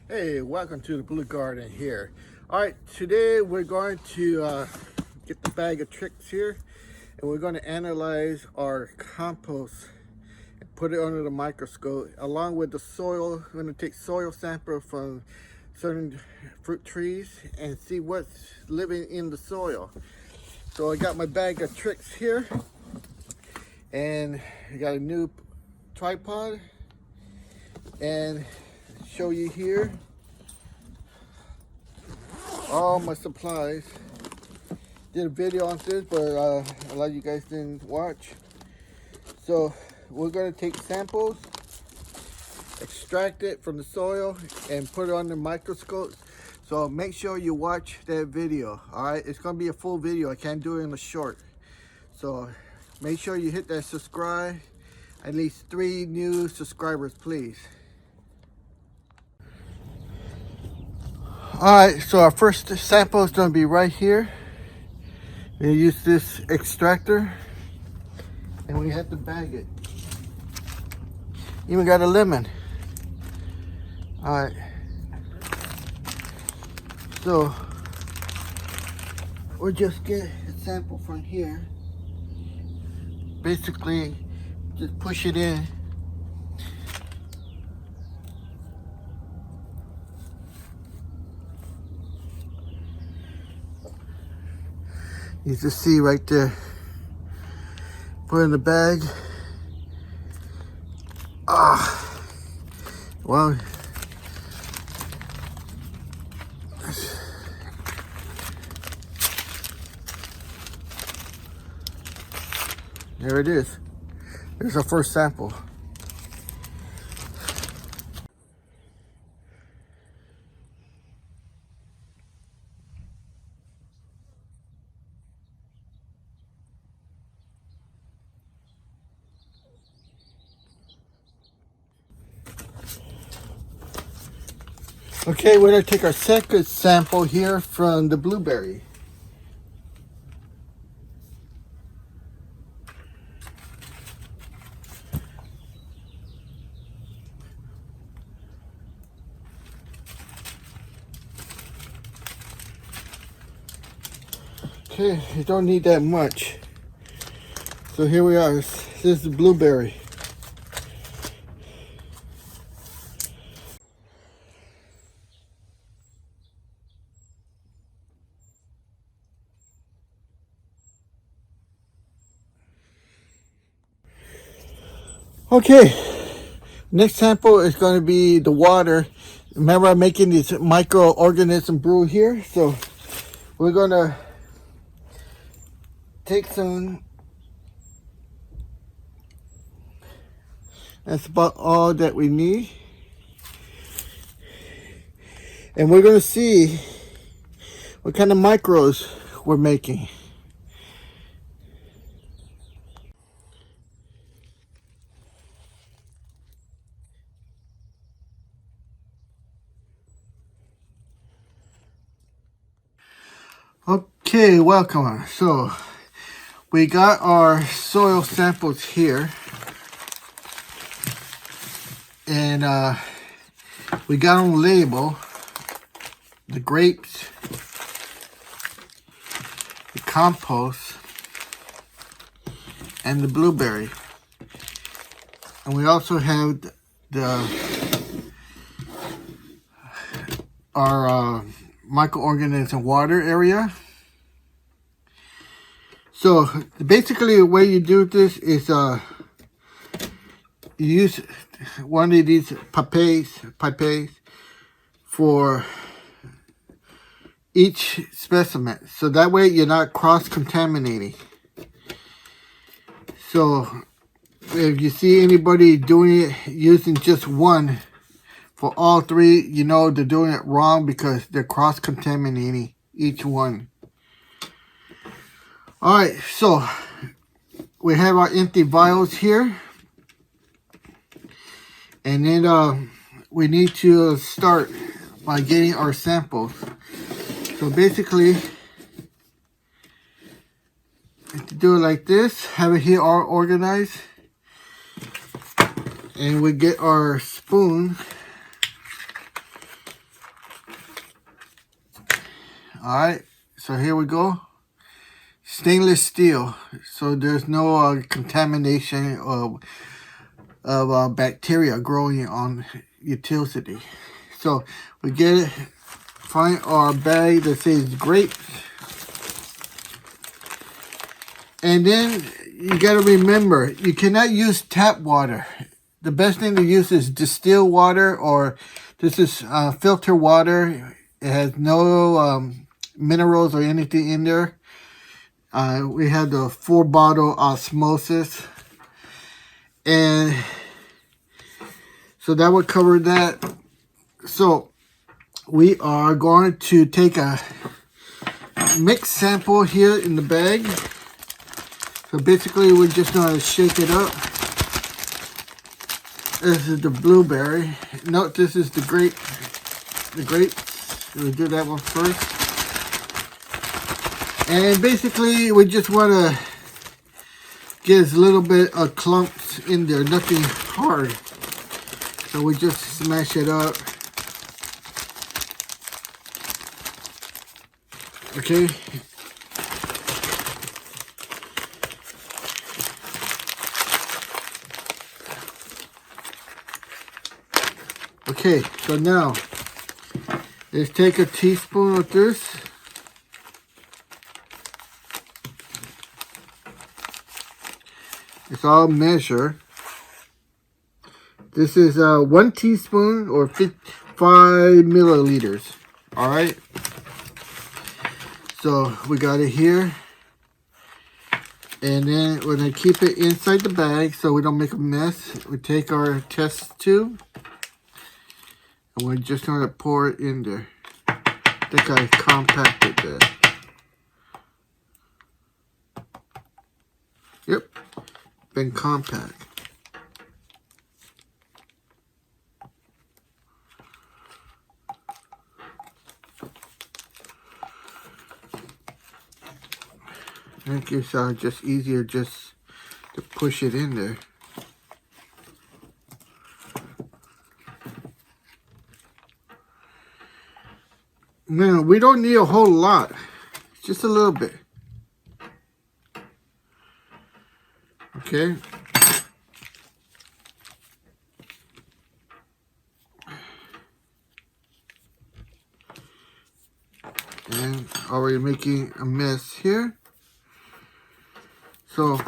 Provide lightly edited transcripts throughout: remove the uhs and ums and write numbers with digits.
Hey, welcome to the Blue Garden here. All right, today we're going to get the bag of tricks here, and we're going to analyze our compost and put it under the microscope along with the soil. We're going to take soil sample from certain fruit trees and see what's living in the soil. So I got my bag of tricks here, and I got a new tripod, and show you here all my supplies. Did a video on this, but a lot of you guys didn't watch. So we're going to take samples, extract it from the soil, and put it on the microscope. So make sure you watch that video. All right, it's going to be a full video. I can't do it in a short. So make sure you hit that subscribe. At least 3 new subscribers, please. Alright, so our first sample is going to be right here. We're going to use this extractor, and we have to bag it. Even got a lemon. Alright, so we'll just get a sample from here. Basically, just push it in. You can see right there. Put it in the bag. Well, there it is. There's our first sample. Okay, we're going to take our second sample here from the blueberry. Okay, you don't need that much. So here we are. This is the blueberry. Okay, next sample is going to be the water. Remember, I'm making this microorganism brew here, so we're going to take some. That's about all that we need, and we're going to see what kind of microbes we're making. Okay, welcome. So we got our soil samples here, and we got on label the grapes, the compost, and the blueberry, and we also have our microorganism water area. So basically the way you do this is you use one of these pipettes for each specimen, so that way you're not cross-contaminating. So if you see anybody doing it using just one for all 3, you know they're doing it wrong because they're cross-contaminating each one. Alright, so we have our empty vials here, and then we need to start by getting our samples. So basically, you have to do it like this, have it here all organized, and we get our spoon All right, so here we go. Stainless steel, so there's no contamination of bacteria growing on utility. So we get it, find our bag that says grapes, and then you got to remember you cannot use tap water. The best thing to use is distilled water, or this is filter water. It has no minerals or anything in there. We had the 4-bottle osmosis, and so that would cover that. So we are going to take a mixed sample here in the bag. So basically we're just going to shake it up. This is the blueberry. No, this is the grape. The grapes. We'll do that one first. And basically we just want to get a little bit of clumps in there, nothing hard. So we just smash it up. Okay. Okay, so now let's take a teaspoon of this. It's all measure. This is 1 teaspoon or 5 milliliters. All right. So we got it here. And then we're going to keep it inside the bag so we don't make a mess. We take our test tube. And we're just going to pour it in there. I think I compacted that. Yep. Been compact. I think it's just easier just to push it in there. Now, we don't need a whole lot. Just a little bit. Okay. And already making a mess here. So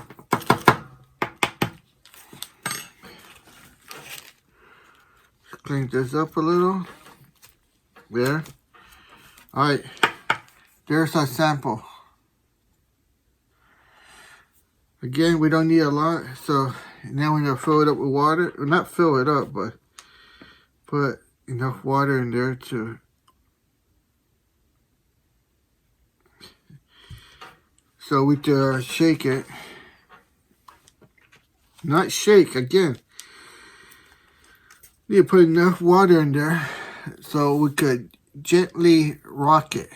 clean this up a little. There. Alright. There's our sample. Again, we don't need a lot, so now we're going to fill it up with water. Well, not fill it up, but put enough water in there to so we can shake it. Not shake, again. Need to put enough water in there so we could gently rock it.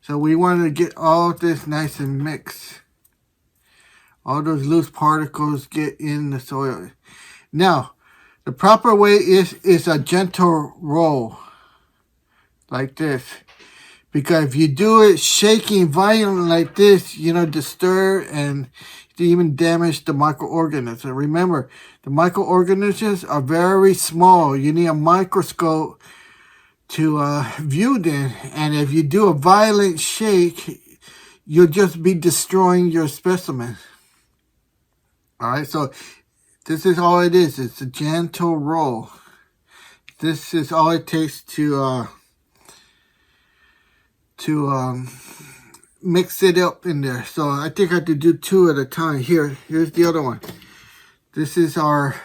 So we want to get all this nice and mixed. All those loose particles get in the soil. Now, the proper way is a gentle roll. Like this. Because if you do it shaking violently like this, disturb and even damage the microorganisms. Remember, the microorganisms are very small. You need a microscope to view them. And if you do a violent shake, you'll just be destroying your specimen. Alright, so this is all it is. It's a gentle roll. This is all it takes to mix it up in there. So I think I have to do 2 at a time. Here's the other one. This is our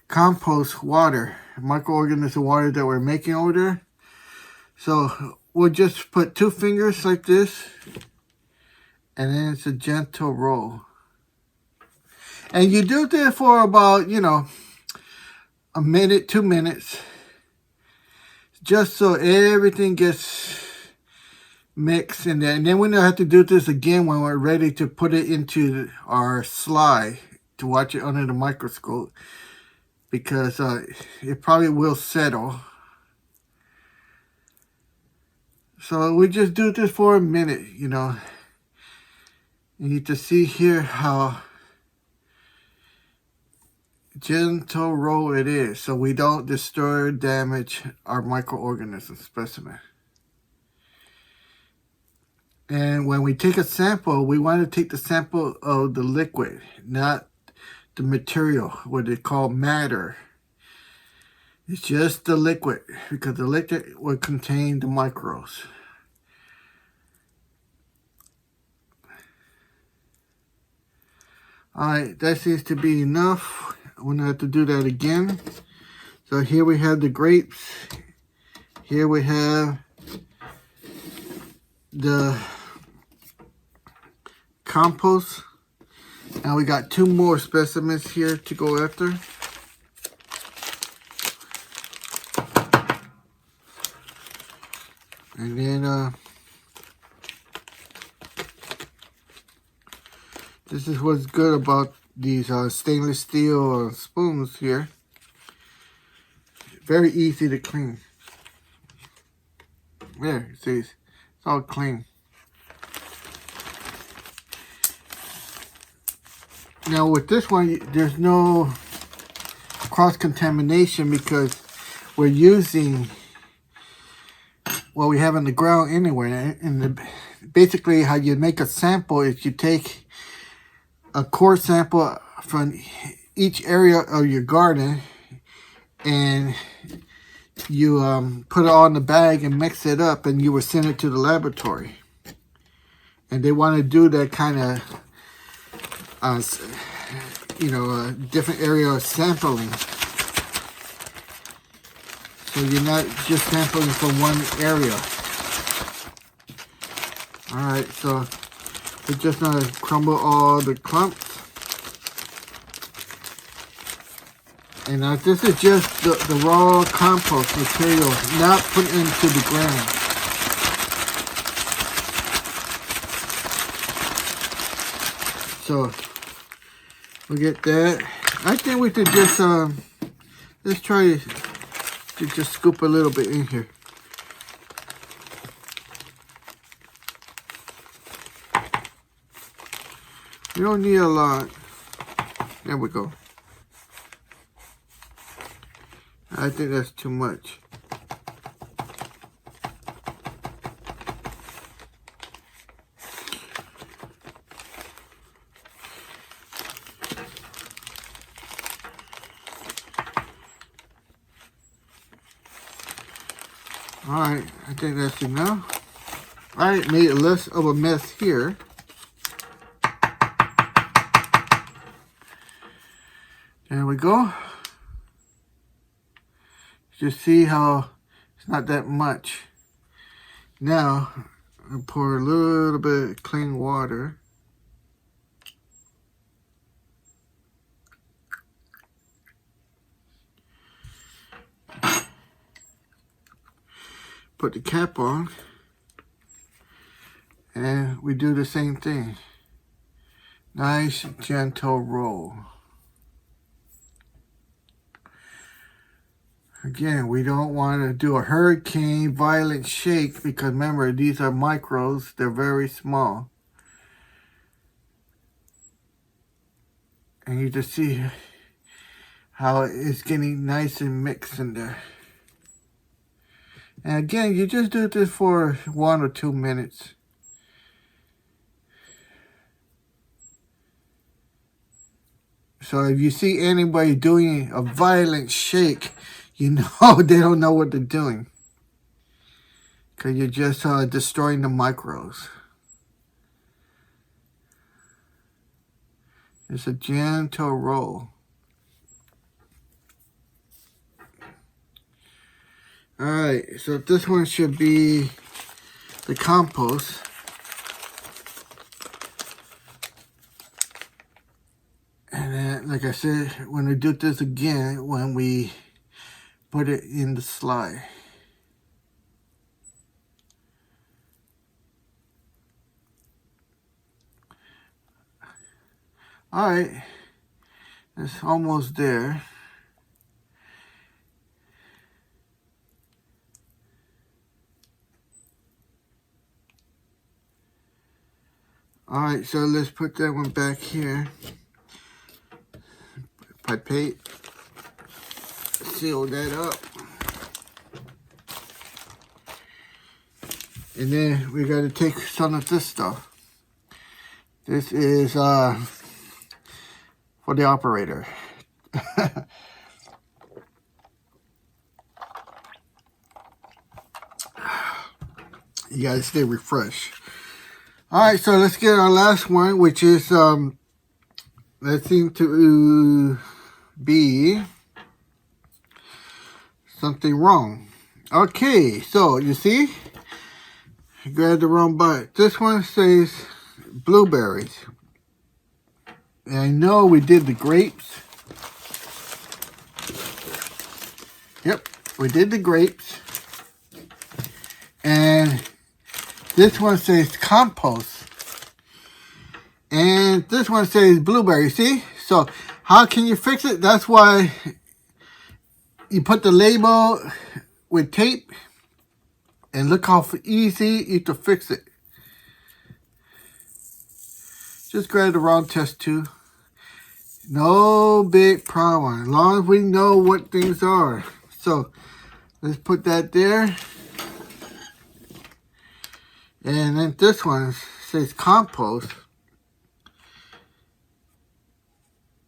compost water, microorganism water that we're making over there. So we'll just put 2 fingers like this, and then it's a gentle roll. And you do this for about, a minute, 2 minutes, just so everything gets mixed in there. And then we don't have to do this again when we're ready to put it into our slide to watch it under the microscope, because it probably will settle. So we just do this for a minute, you know. You need to see here how gentle roll it is, so we don't destroy or damage our microorganism specimen. And when we take a sample, we want to take the sample of the liquid, not the material, what they call matter. It's just the liquid, because the liquid will contain the microbes. Alright, that seems to be enough. We're gonna have to do that again. So here we have the grapes. Here we have the compost. Now we got 2 more specimens here to go after. And then this is what's good about these stainless steel spoons here. Very easy to clean. There, you see, it's all clean. Now with this one, there's no cross-contamination because we're using what we have on the ground anyway. And basically how you make a sample is you take a core sample from each area of your garden and you put it all in the bag and mix it up, and you will send it to the laboratory. And they want to do that kind of different area of sampling. So you're not just sampling from one area. Alright, so we're just going to crumble all the clumps. And now this is just the raw compost material, not put into the ground. So we get that. I think we could just let's try to just scoop a little bit in here. You don't need a lot. There we go. I think that's too much. Alright, I think that's enough. I made less of a mess here. There we go. You see how it's not that much. Now, I'll pour a little bit of clean water. Put the cap on. And we do the same thing. Nice, gentle roll. Again, we don't want to do a hurricane, violent shake, because remember, these are microbes. They're very small. And you just see how it's getting nice and mixed in there. And again, you just do this for 1 or 2 minutes. So if you see anybody doing a violent shake, you know they don't know what they're doing. Because you're just destroying the microbes. It's a gentle roll. Alright, so this one should be the compost. And then, like I said, when we do this again, when we put it in the slide. Alright, it's almost there. Alright, so let's put that one back here. Pipette. Seal that up. And then we got to take some of this stuff. This is for the operator. You gotta stay refreshed. Alright, so let's get our last one, which is that seems to be something wrong. Okay, so you see, I grabbed the wrong button. This one says blueberries. And I know we did the grapes. Yep, we did the grapes. And this one says compost. And this one says blueberry. See? So how can you fix it? That's why you put the label with tape. And look how easy you can fix it. Just grab the wrong test tube. No big problem. As long as we know what things are. So let's put that there. And then this one says compost.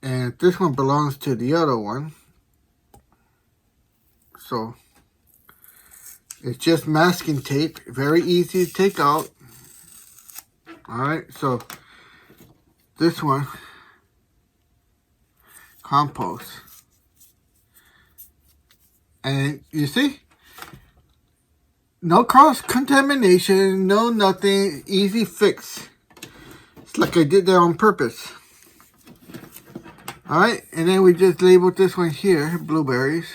And this one belongs to the other one. So it's just masking tape. Very easy to take out. Alright, so this one, compost. And you see? No cross-contamination, no nothing, easy fix. It's like I did that on purpose. Alright, and then we just labeled this one here, blueberries.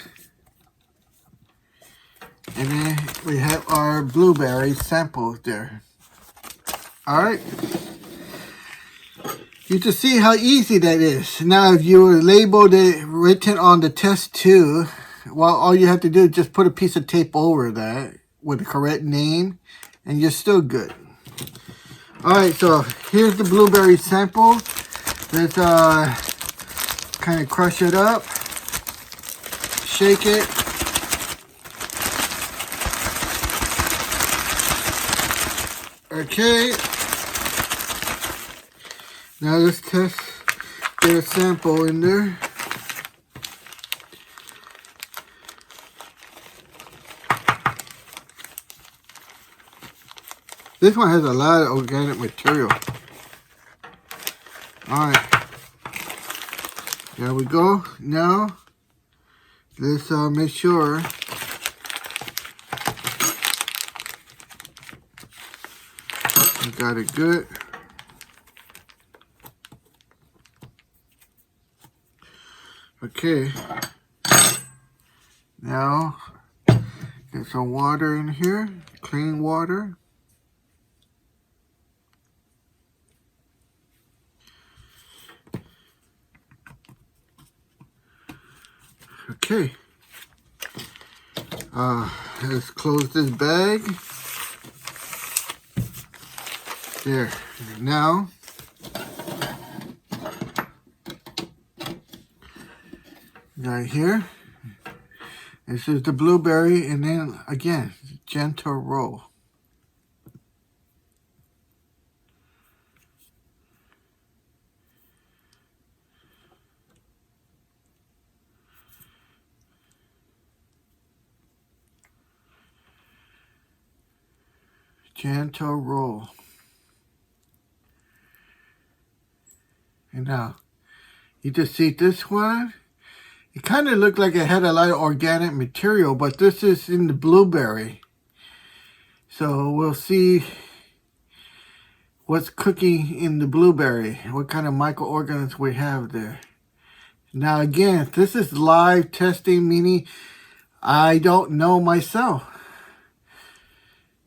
And then we have our blueberry samples there. Alright. You can see how easy that is. Now if you labeled it written on the test tube, well, all you have to do is just put a piece of tape over that with the correct name, and you're still good. Alright, so here's the blueberry sample. Let's kind of crush it up, shake it. Okay. Now let's test, get a sample in there. This one has a lot of organic material. Alright. There we go. Now, let's make sure we got it good. Okay. Now, get some water in here. Clean water. Okay, let's close this bag. There, now, right here, this is the blueberry, and then again, gentle roll. Gentle roll. And now, you just see this one. It kind of looked like it had a lot of organic material, but this is in the blueberry. So we'll see what's cooking in the blueberry, what kind of microorganisms we have there. Now again, this is live testing, meaning I don't know myself.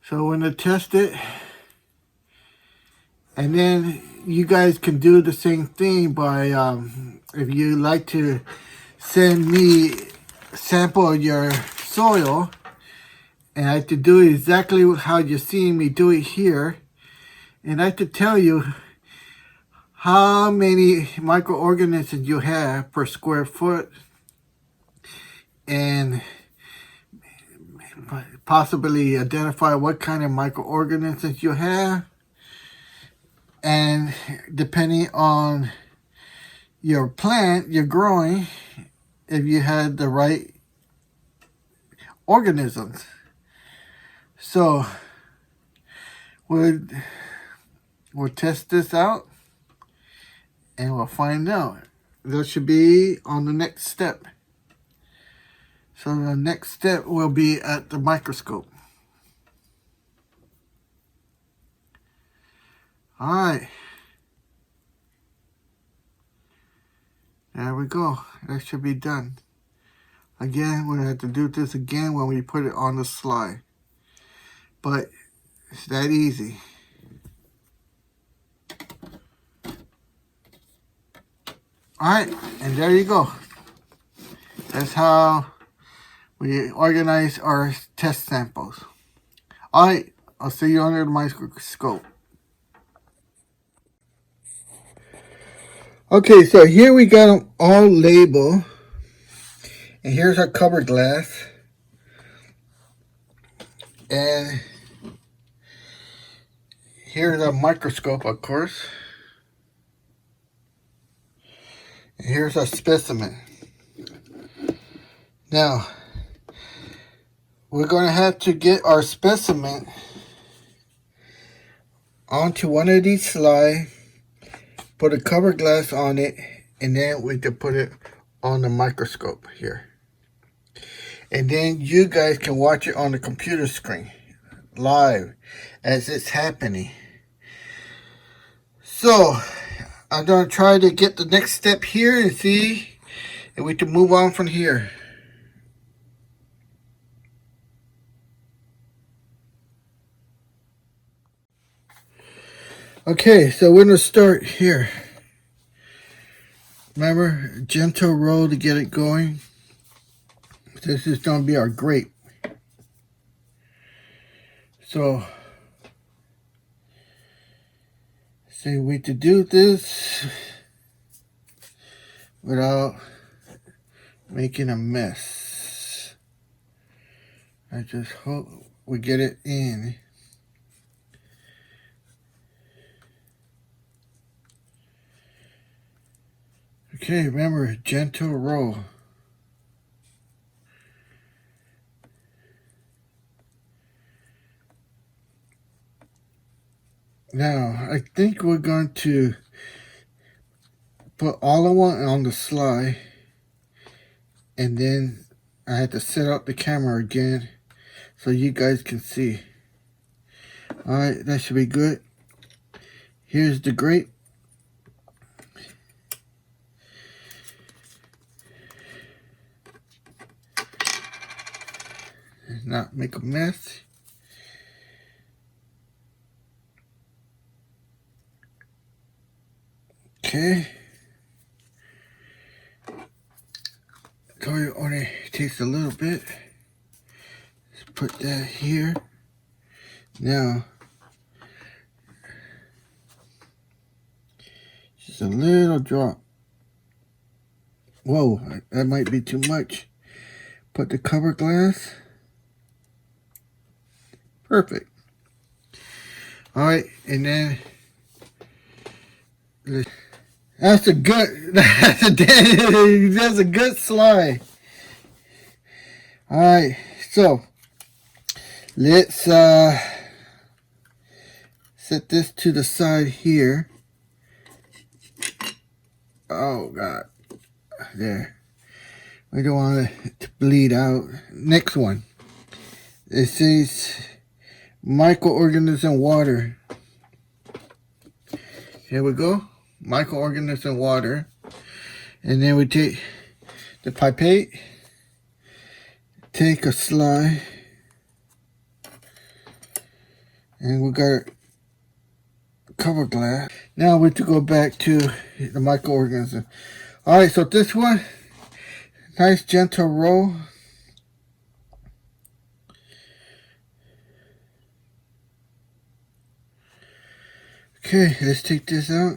So we're going to test it, and then you guys can do the same thing by, if you like to send me a sample of your soil, and I have to do it exactly how you're seeing me do it here. And I have to tell you, how many microorganisms you have per square foot, and possibly identify what kind of microorganisms you have, and depending on your plant you're growing, if you had the right organisms. So we'll test this out and we'll find out. That should be on the next step. So the next step will be at the microscope. Alright. There we go. That should be done. Again, we're going to have to do this again when we put it on the slide. But it's that easy. Alright, and there you go. That's how we organize our test samples. Alright, I'll see you under the microscope. Okay, so here we got them all labeled. And here's our cover glass. And here's a microscope, of course. And here's our specimen. Now, we're going to have to get our specimen onto one of these slides, put a cover glass on it, and then we can put it on the microscope here. And then you guys can watch it on the computer screen live as it's happening. So I'm going to try to get the next step here and see if we can move on from here. Okay, so we're going to start here. Remember, gentle roll to get it going. This is going to be our grape. So, see, we to do this without making a mess. I just hope we get it in. Okay, remember, gentle roll. Now, I think we're going to put all of one on the slide, and then I had to set up the camera again so you guys can see. Alright, that should be good. Here's the grape. Not make a mess. Okay. So it only takes a little bit. Let's put that here. Now, just a little drop. Whoa, that might be too much. Put the cover glass. Perfect. Alright, and then that's a good that's a good slide. Alright, so let's set this to the side here. Oh God. There. We don't want it to bleed out. Next one. It says microorganism water. Here we go. Microorganism water. And then we take the pipette, take a slide, and we got cover glass. Now we have to go back to the microorganism. Alright, so this one, nice gentle roll. Okay, let's take this out.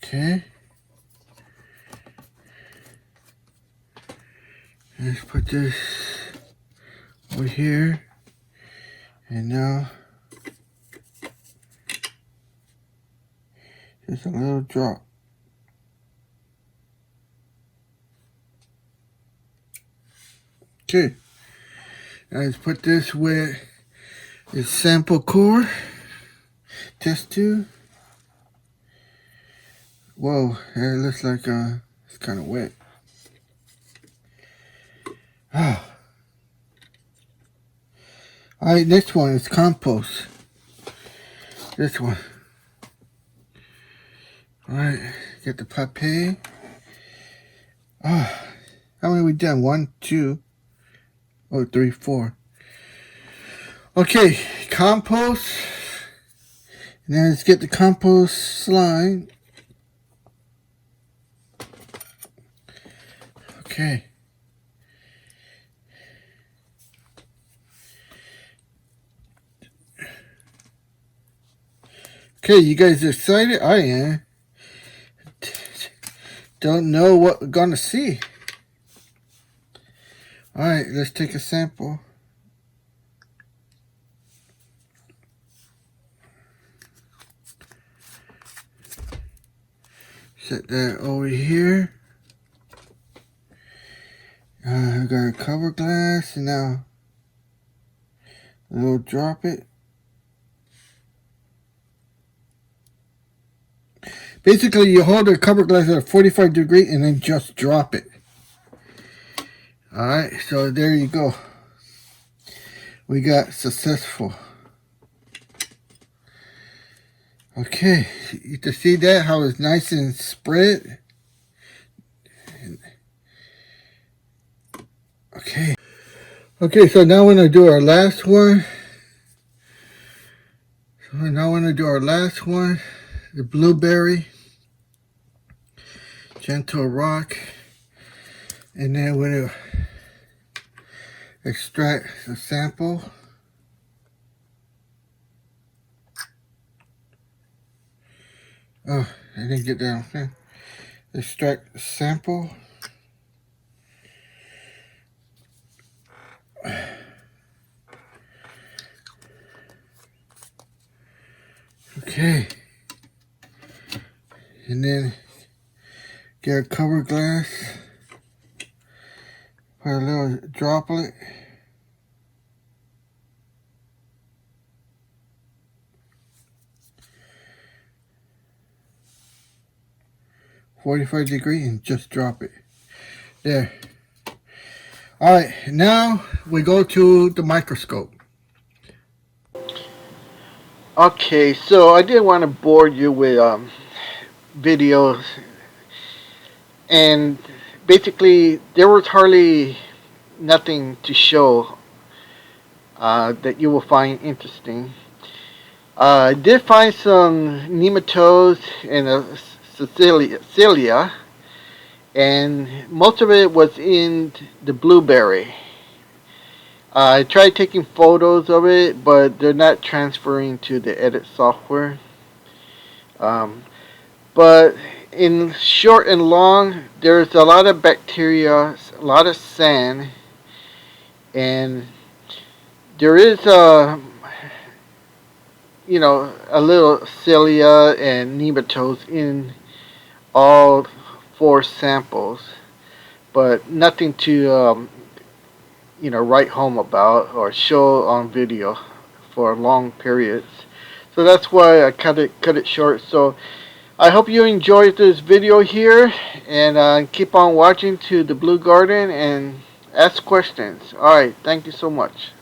Okay. Let's put this over here. And now, just a little drop. Okay. Now let's put this with the sample core. Test tube. Whoa, it looks like it's kind of wet. Ah. Alright, next one is compost. This one. Alright, get the papier. Ah, how many we done? 1, 2, 3, 4. Okay, compost. Now let's get the compost slime. Okay. Okay, you guys excited? I am. Don't know what we're gonna see. Alright, let's take a sample. Set that over here. I got a cover glass, and now we'll drop it. Basically, you hold the cover glass at a 45 degree and then just drop it. Alright, so there you go. We got successful. Okay, you can see that, how it's nice and spread. Okay. Okay, so now we're going to do our last one. The blueberry. Gentle rock. And then we're going to extract the sample. Oh, I didn't get that. Okay. Extract the sample. Okay. And then get a cover glass. Put a little droplet. .45 degree and just drop it. There. Alright, now we go to the microscope. Okay, so I didn't want to bore you with videos, and basically there was hardly nothing to show that you will find interesting. I did find some nematodes and a cilia, and most of it was in the blueberry. I tried taking photos of it, but they're not transferring to the edit software. But in short and long, there's a lot of bacteria, a lot of sand, and there is a little cilia and nematodes in all 4 samples, but nothing to write home about or show on video for long periods. So that's why I cut it short. So I hope you enjoyed this video here, and keep on watching to the Blue Garden and ask questions. Alright, thank you so much.